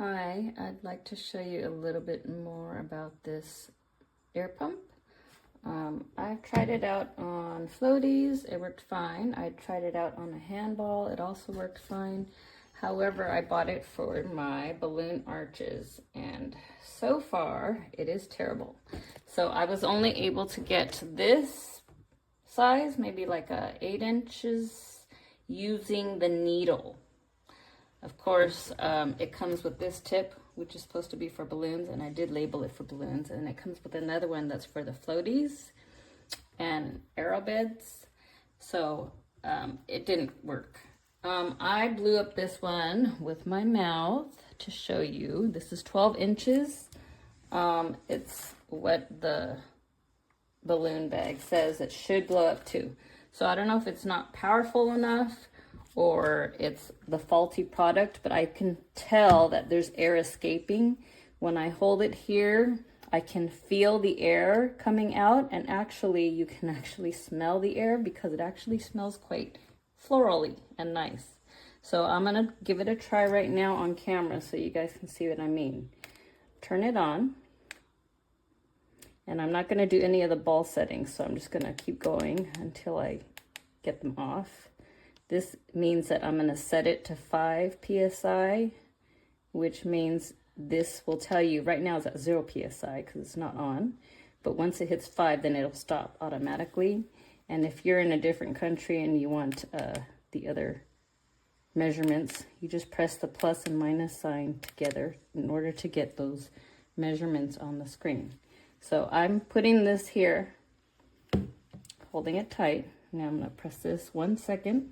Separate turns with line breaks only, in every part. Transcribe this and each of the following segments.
Hi, I'd like to show you a little bit more about this air pump. I tried it out on floaties, it worked fine. I tried it out on a handball, it also worked fine. However, I bought it for my balloon arches and so far it is terrible. So I was only able to get this size, maybe like 8 inches, using the needle. Of course, it comes with this tip, which is supposed to be for balloons, and I did label it for balloons, and it comes with another one that's for the floaties and arrow beds. So it didn't work. I blew up this one with my mouth to show you. This is 12 inches. It's what the balloon bag says it should blow up to. So I don't know if it's not powerful enough or it's the faulty product, but I can tell that there's air escaping. When I hold it here, I can feel the air coming out, and actually you can actually smell the air because it actually smells quite florally and nice. So I'm gonna give it a try right now on camera so you guys can see what I mean. Turn it on. And I'm not gonna do any of the ball settings, so I'm just gonna keep going until I get them off. This means that I'm gonna set it to 5 PSI, which means this will tell you right now it's at 0 PSI because it's not on. But once it hits 5, then it'll stop automatically. And if you're in a different country and you want the other measurements, you just press the plus and minus sign together in order to get those measurements on the screen. So I'm putting this here, holding it tight. Now I'm gonna press this 1 second.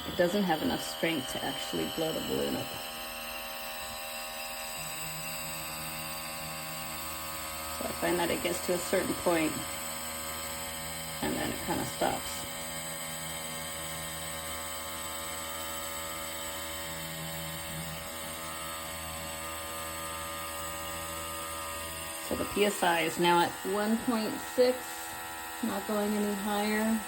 It doesn't have enough strength to actually blow the balloon up. So I find that it gets to a certain point and then it kind of stops. So the PSI is now at 1.6, not going any higher.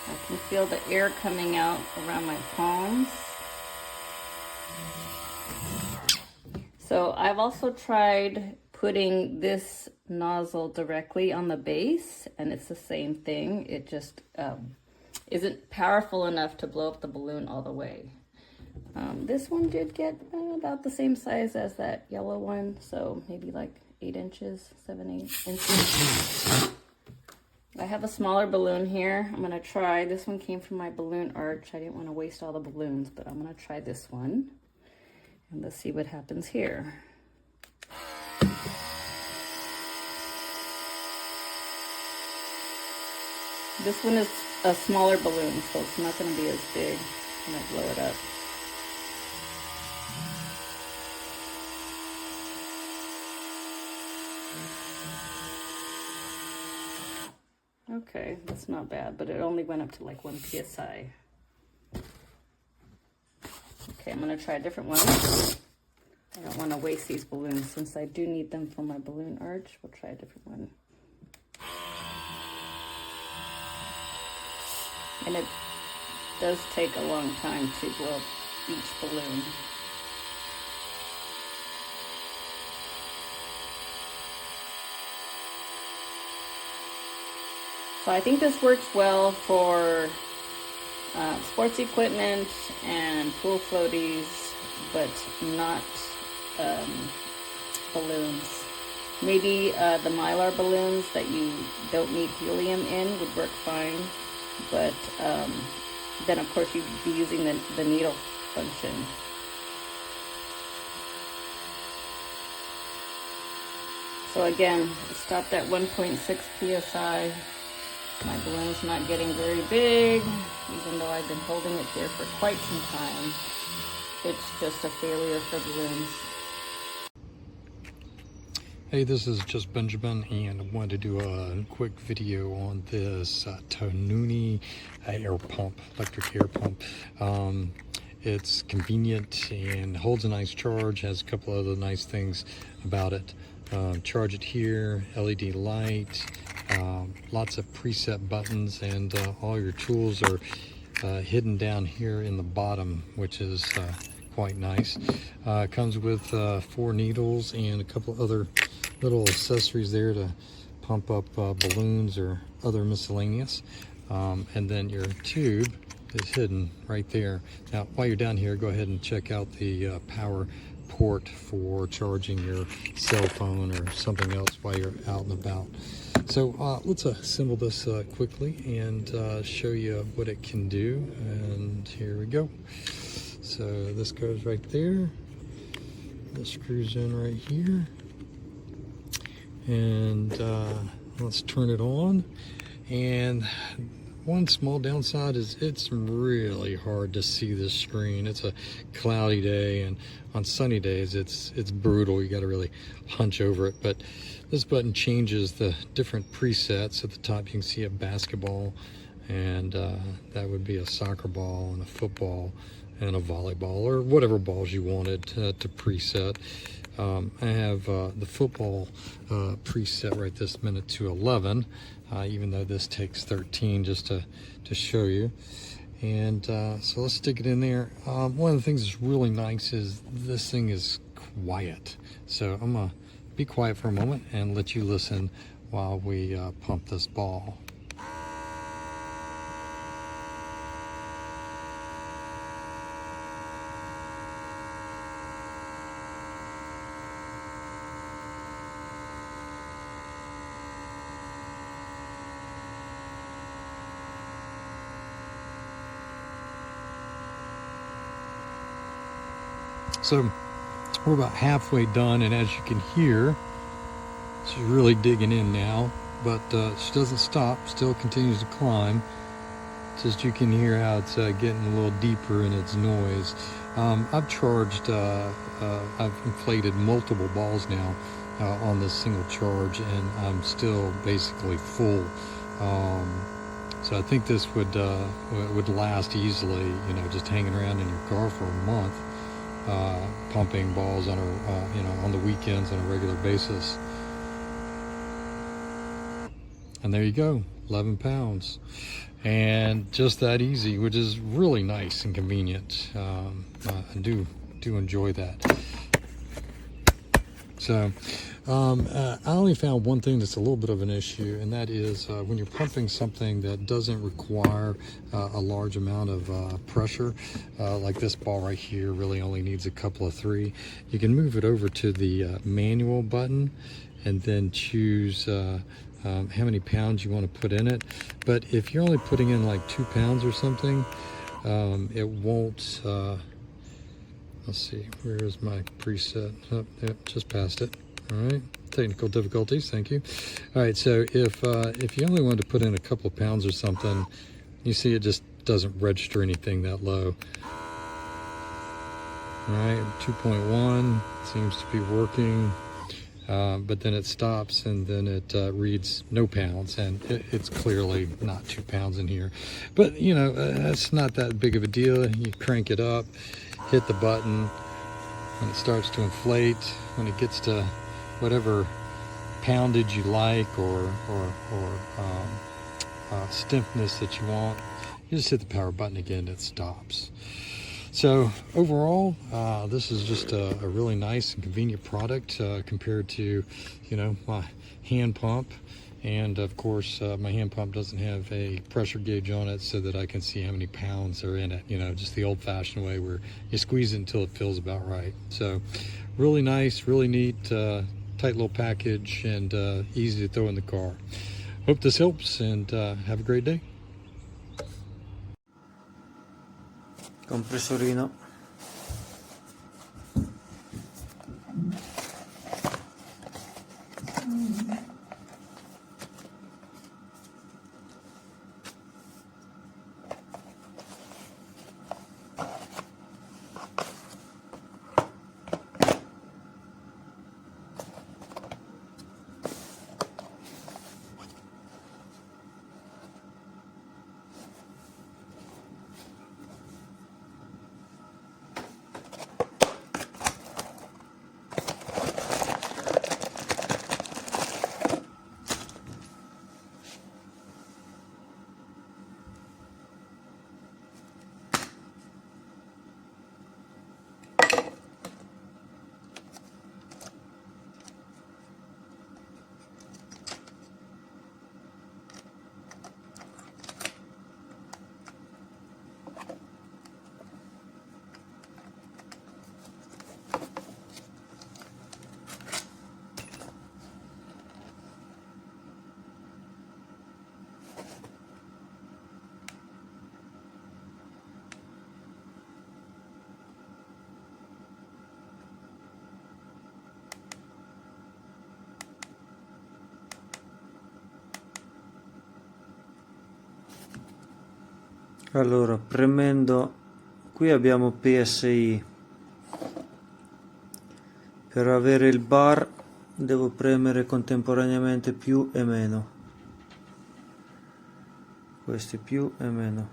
I can feel the air coming out around my palms. So I've also tried putting this nozzle directly on the base, and it's the same thing. It just isn't powerful enough to blow up the balloon all the way. This one did get about the same size as that yellow one, so maybe like 8 inches, 7, 8 inches. I have a smaller balloon here. I'm gonna try, this one came from my balloon arch. I didn't want to waste all the balloons, but I'm gonna try this one. And let's see what happens here. This one is a smaller balloon, so it's not gonna be as big. I'm gonna blow it up. Okay, that's not bad, but it only went up to like 1 PSI. Okay, I'm gonna try a different one. I don't want to waste these balloons since I do need them for my balloon arch. We'll try a different one. And it does take a long time to blow up each balloon. So I think this works well for sports equipment and pool floaties, but not balloons. Maybe the Mylar balloons that you don't need helium in would work fine, but then of course you'd be using the needle function. So again, it stopped at 1.6 PSI. My balloon's not getting very big, even though I've been holding it here for quite some time. It's just a failure for balloons.
Hey, this is just Benjamin, and I wanted to do a quick video on this TONUNI air pump, electric air pump. It's convenient and holds a nice charge, has a couple other nice things about it. Charge it here, LED light, Lots of preset buttons, and all your tools are hidden down here in the bottom, which is quite nice. Comes with 4 needles and a couple other little accessories there to pump up balloons or other miscellaneous. And then your tube is hidden right there. Now, while you're down here, go ahead and check out the power port for charging your cell phone or something else while you're out and about. So let's assemble this quickly and show you what it can do. And here we go. So this goes right there. This screws in right here. And let's turn it on. And one small downside is it's really hard to see this screen. It's a cloudy day, and on sunny days it's brutal. You got to really hunch over it. But this button changes the different presets. At the top you can see a basketball, and that would be a soccer ball and a football and a volleyball, or whatever balls you wanted to preset. I have the football preset right this minute to 11, even though this takes 13, just to show you. And so let's stick it in there. One of the things that's really nice is this thing is quiet. So I'm gonna be quiet for a moment and let you listen while we pump this ball. So we're about halfway done, and as you can hear, she's really digging in now, but she doesn't stop, still continues to climb. Just you can hear how it's getting a little deeper in its noise. I've charged, I've inflated multiple balls now on this single charge, and I'm still basically full. So I think this would last easily, you know, just hanging around in your car for a month. Pumping balls on a, you know, on the weekends on a regular basis. And there you go, 11 pounds. And just that easy, which is really nice and convenient. I do enjoy that. So I only found one thing that's a little bit of an issue, and that is when you're pumping something that doesn't require a large amount of pressure, like this ball right here really only needs a couple of 3. You can move it over to the manual button and then choose how many pounds you want to put in it. But if you're only putting in like 2 pounds or something, it won't. Let's see, where is my preset? Oh, yep, just passed it. All right, technical difficulties, thank you. All right, so if you only wanted to put in a couple of pounds or something, you see it just doesn't register anything that low. All right, 2.1 seems to be working, but then it stops and then it reads no pounds, and it's clearly not 2 pounds in here. But you know, that's not that big of a deal. You crank it up, hit the button, and it starts to inflate. When it gets to whatever poundage you like or stiffness that you want, you just hit the power button again and it stops. So overall, this is just a really nice and convenient product compared to, you know, my hand pump. And of course, my hand pump doesn't have a pressure gauge on it so that I can see how many pounds are in it, you know, just the old-fashioned way where you squeeze it until it feels about right. So really nice, really neat, tight little package, and easy to throw in the car. Hope this helps, and have a great day.
Compresorino. Allora, premendo, qui abbiamo PSI. Per avere il bar devo premere contemporaneamente più e meno. Questi più e meno.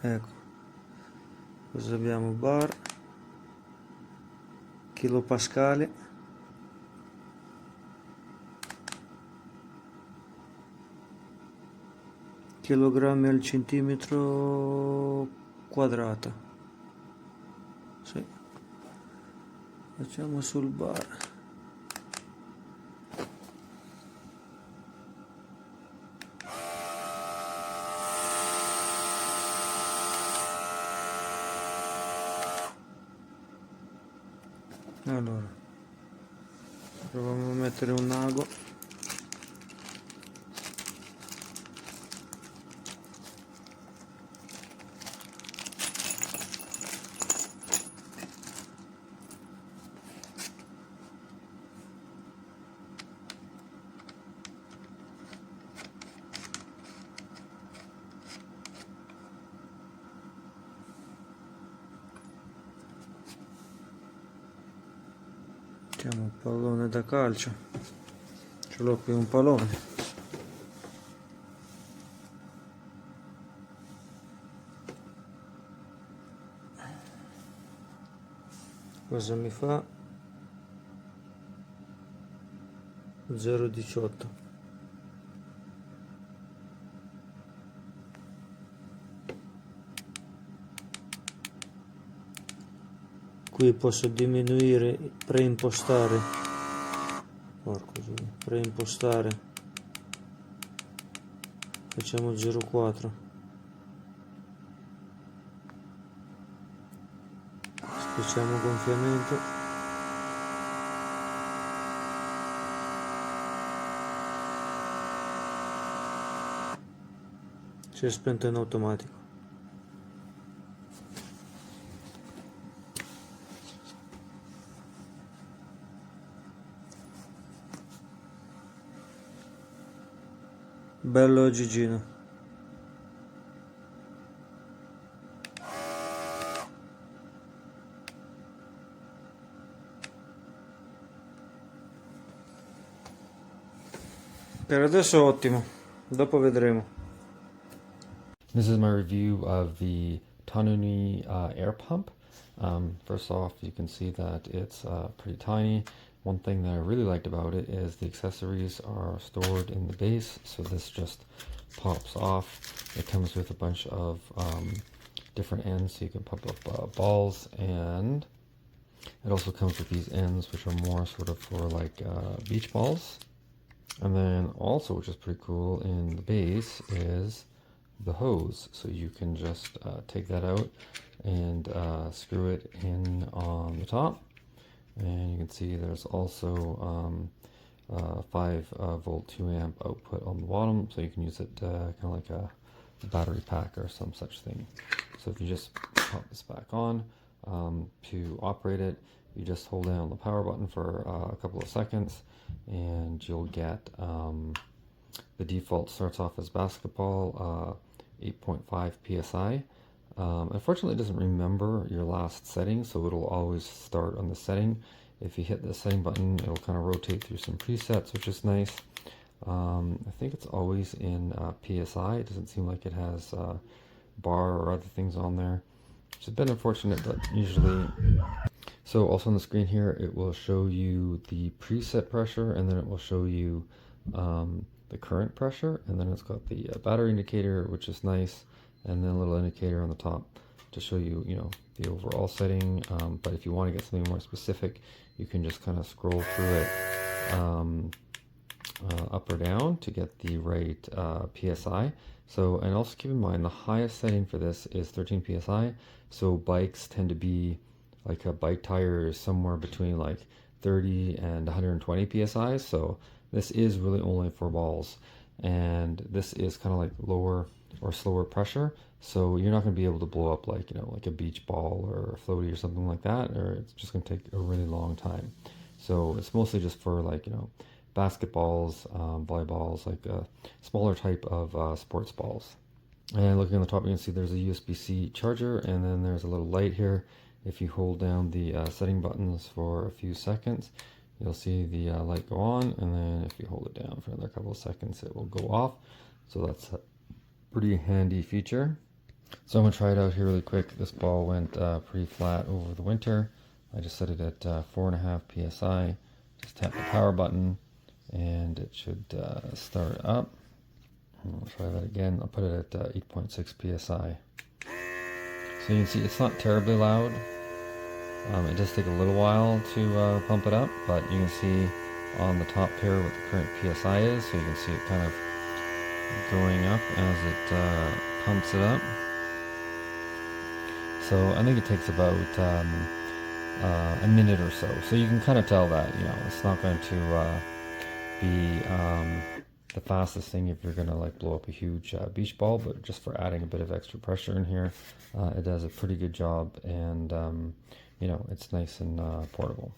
Ecco. Cosa abbiamo? Bar, kilopascali, chilogrammi al centimetro quadrato. Sì. Facciamo sul bar. Allora, proviamo a mettere un ago. Mettiamo un pallone da calcio. Ce l'ho qui un pallone. Cosa mi fa? 0,18. Qui posso diminuire, preimpostare. Porco giù, preimpostare. Facciamo 0,4. Speciamo gonfiamento. Si è spento in automatico. Bello Gigino. Per adesso ottimo, dopo vedremo.
This is my review of the TONUNI air pump. First off, you can see that it's pretty tiny. One thing that I really liked about it is the accessories are stored in the base, so this just pops off. It comes with a bunch of different ends, so you can pump up balls, and it also comes with these ends, which are more sort of for like beach balls. And then also, which is pretty cool, in the base is the hose, so you can just take that out and screw it in on the top. And you can see there's also 5 volt 2 amp output on the bottom, so you can use it kind of like a battery pack or some such thing. So if you just pop this back on, to operate it, you just hold down the power button for a couple of seconds, and you'll get the default starts off as Basketball 8.5 psi. Unfortunately, it doesn't remember your last setting, so it'll always start on the setting. If you hit the setting button, it'll kind of rotate through some presets, which is nice. I think it's always in PSI. It doesn't seem like it has bar or other things on there, which has been unfortunate, but usually. So also on the screen here, it will show you the preset pressure, and then it will show you the current pressure, and then it's got the battery indicator, which is nice, and then a little indicator on the top to show you, the overall setting. But if you want to get something more specific, you can just kind of scroll through it up or down to get the right PSI. So, and also keep in mind, the highest setting for this is 13 PSI. So bikes tend to be like a bike tire is somewhere between like 30 and 120 PSI. So this is really only for balls, and this is kind of like lower or slower pressure, so you're not going to be able to blow up like like a beach ball or a floaty or something like that, or it's just going to take a really long time. So it's mostly just for like
basketballs, volleyballs, like a smaller type of sports balls. And looking on the top, you can see there's a USB-C charger, and then there's a little light here. If you hold down the setting buttons for a few seconds, you'll see the light go on, and then if you hold it down for another couple of seconds, it will go off. So that's a pretty handy feature. So I'm gonna try it out here really quick. This ball went pretty flat over the winter. I just set it at 4.5 psi. Just tap the power button, and it should start up. I'll try that again. I'll put it at 8.6 psi. So you can see it's not terribly loud. It does take a little while to pump it up, but you can see on the top here what the current PSI is, so you can see it kind of going up as it pumps it up. So I think it takes about a minute or so. So you can kind of tell that, you know, it's not going to be the fastest thing if you're going to like blow up a huge beach ball, but just for adding a bit of extra pressure in here, it does a pretty good job, and you know, it's nice and portable.